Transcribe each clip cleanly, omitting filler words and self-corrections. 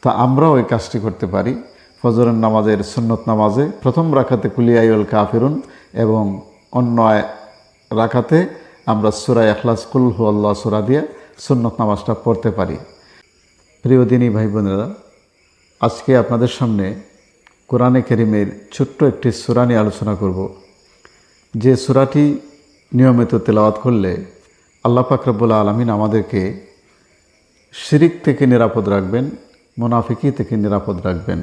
তা আমরাও এই কাজটি করতে পারি। ফজরের নামাজের সুন্নত নামাজে প্রথম রাকাতে কুল ইয়া আইয়ুহাল কাফিরুন এবং অন্য রাকাতে আমরা সূরা ইখলাস কুল হুয়াল্লাহু সূরা দিয়ে সুন্নত নামাজটা পড়তে পারি। প্রিয় দিনী ভাই বোনেরা, আজকে আপনাদের সামনে কোরআনে কারীমের ছোট্ট একটি সূরা নিয়ে আলোচনা করব, যে সূরাটি নিয়মিত তেলাওয়াত করলে আল্লাহ পাক রব্বুল আলামিন আমাদেরকে শিরিক থেকে নিরাপদ রাখবেন, মুনাফিকি থেকে নিরাপদ রাখবেন।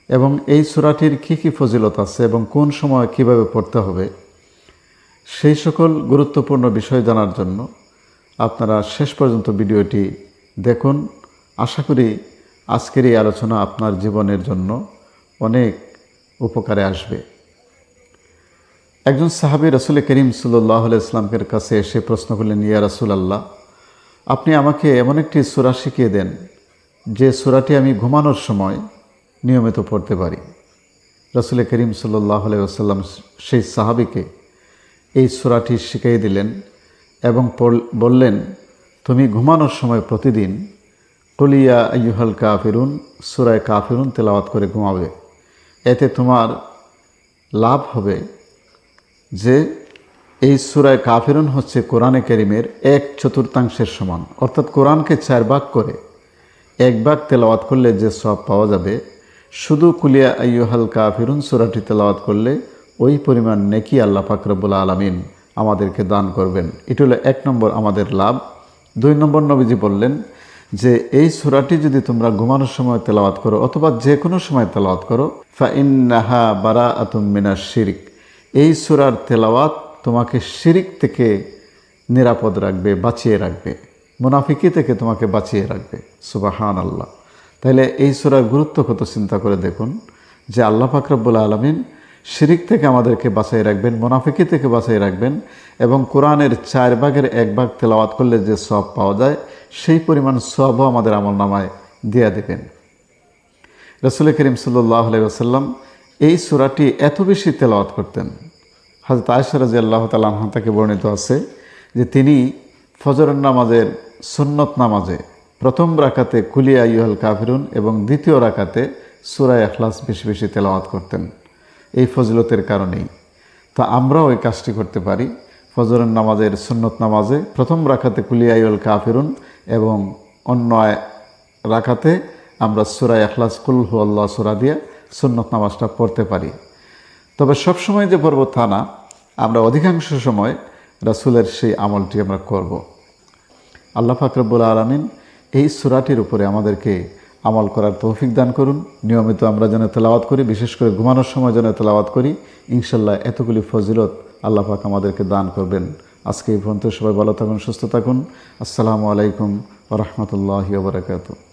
এবং এই সূরাটির কী কী ফজিলত আছে এবং কোন সময় কিভাবে পড়তে হবে, সেই সকল গুরুত্বপূর্ণ বিষয় জানার জন্য আপনারা শেষ পর্যন্ত ভিডিওটি দেখুন। আশা করি আজকের এই আলোচনা আপনার জীবনের জন্য অনেক উপকারে আসবে। একজন সাহাবী রাসূল করিম সাল্লাল্লাহু আলাইহি ওয়াসাল্লামের কাছে এসে প্রশ্ন করলেন, ইয়া রাসূলাল্লাহ, আপনি আমাকে এমন একটি সূরা শিখিয়ে দেন যে সূরাটি আমি ঘুমানোর সময় নিয়মিত পড়তে পারি। রাসূল করিম সাল্লাল্লাহু আলাইহি ওয়াসাল্লাম সেই সাহাবীকে এই সূরাটি শিখিয়ে দিলেন এবং বললেন, তুমি ঘুমানোর সময় প্রতিদিন কুল ইয়া আইয়ুহাল কাফিরুন সূরা কাফিরুন তেলাওয়াত করে ঘুমাবে। এতে তোমার লাভ হবে যে এই সূরা কাফিরুন হচ্ছে কোরআনে কারীমের 1/4 সমান, অর্থাৎ কোরআনকে 4 ভাগ করে 1 ভাগ তেলাওয়াত করলে যে সওয়াব পাওয়া যাবে, শুধু কুল ইয়া আইয়ুহাল কাফিরুন সূরাটি তেলাওয়াত করলে ওই পরিমাণ নেকি আল্লাহ পাক রব্বুল আলামিন আমাদেরকে দান করবেন। এটা হলো 1 নম্বর আমাদের লাভ। 2 নম্বর নবীজি বললেন যে এই সূরাটি যদি তোমরা ঘুমানোর সময় তেলাওয়াত করো অথবা যে কোনো সময় তেলাওয়াত করো, ফা ইন্নাহা বারাআতুম মিনাশ শিরক, এই সূরার তেলাওয়াত তোমাকে শিরিক থেকে নিরাপদ রাখবে, বাঁচিয়ে রাখবে, মুনাফিকি থেকে তোমাকে বাঁচিয়ে রাখবে। সুবহানাল্লাহ। তাহলে এই সূরার গুরুত্ব কত চিন্তা করে দেখুন, যে আল্লাহ পাক রব্বুল আলামিন শিরিক থেকে আমাদেরকে বাঁচিয়ে রাখবেন, মুনাফিকি থেকে বাঁচিয়ে রাখবেন এবং কোরআনের 4 ভাগের 1 ভাগ তেলাওয়াত করলে যে সওয়াব পাওয়া যায় সেই পরিমাণ সওয়াবও আমাদের আমলনামায় দিয়ে দেবেন। রাসূল করিম সাল্লাল্লাহু আলাইহি ওয়াসাল্লাম এই সূরাটি এত বেশি তেলাওয়াত করতেন, হযরত আয়েশা রাদিয়াল্লাহু তাআলা আনহা থেকে বর্ণিত আছে যে তিনি ফজরের নামাজের সুন্নত নামাজে প্রথম রাকাতে কুল ইয়া আইয়ুহাল কাফিরুন এবং দ্বিতীয় রাকাতে সূরা ইখলাস বেশি বেশি তেলাওয়াত করতেন এই ফজিলতের কারণেই। তো আমরাও এই কাজটি করতে পারি। ফজরের নামাজের সুন্নত নামাজে প্রথম রাকাতে কুল ইয়া আইয়ুহাল কাফিরুন এবং অন্য রাকাতে আমরা সূরা ইখলাস কুল হুয়াল্লাহু সূরা দিয়ে সুন্নত নামাজটা পড়তে পারি। তবে সবসময় যে পড়ব তা না, আমরা অধিকাংশ সময় রাসূলের সেই আমলটি আমরা করব। আল্লাহ পাক রব্বুল আলামিন এই সূরাটির উপরে আমাদেরকে আমল করার তৌফিক দান করুন। নিয়মিত আমরা যেন তেলাওয়াত করি, বিশেষ করে ঘুমানোর সময় যেন তেলাওয়াত করি। ইনশাল্লাহ এতগুলি ফজিলত আল্লাহ পাক আমাদেরকে দান করবেন। আজকে এই পর্যন্ত সবাই ভালো থাকুন, সুস্থ থাকুন। আসসালামু আলাইকুম ওয়া রাহমাতুল্লাহি ওয়া বারাকাতুহু।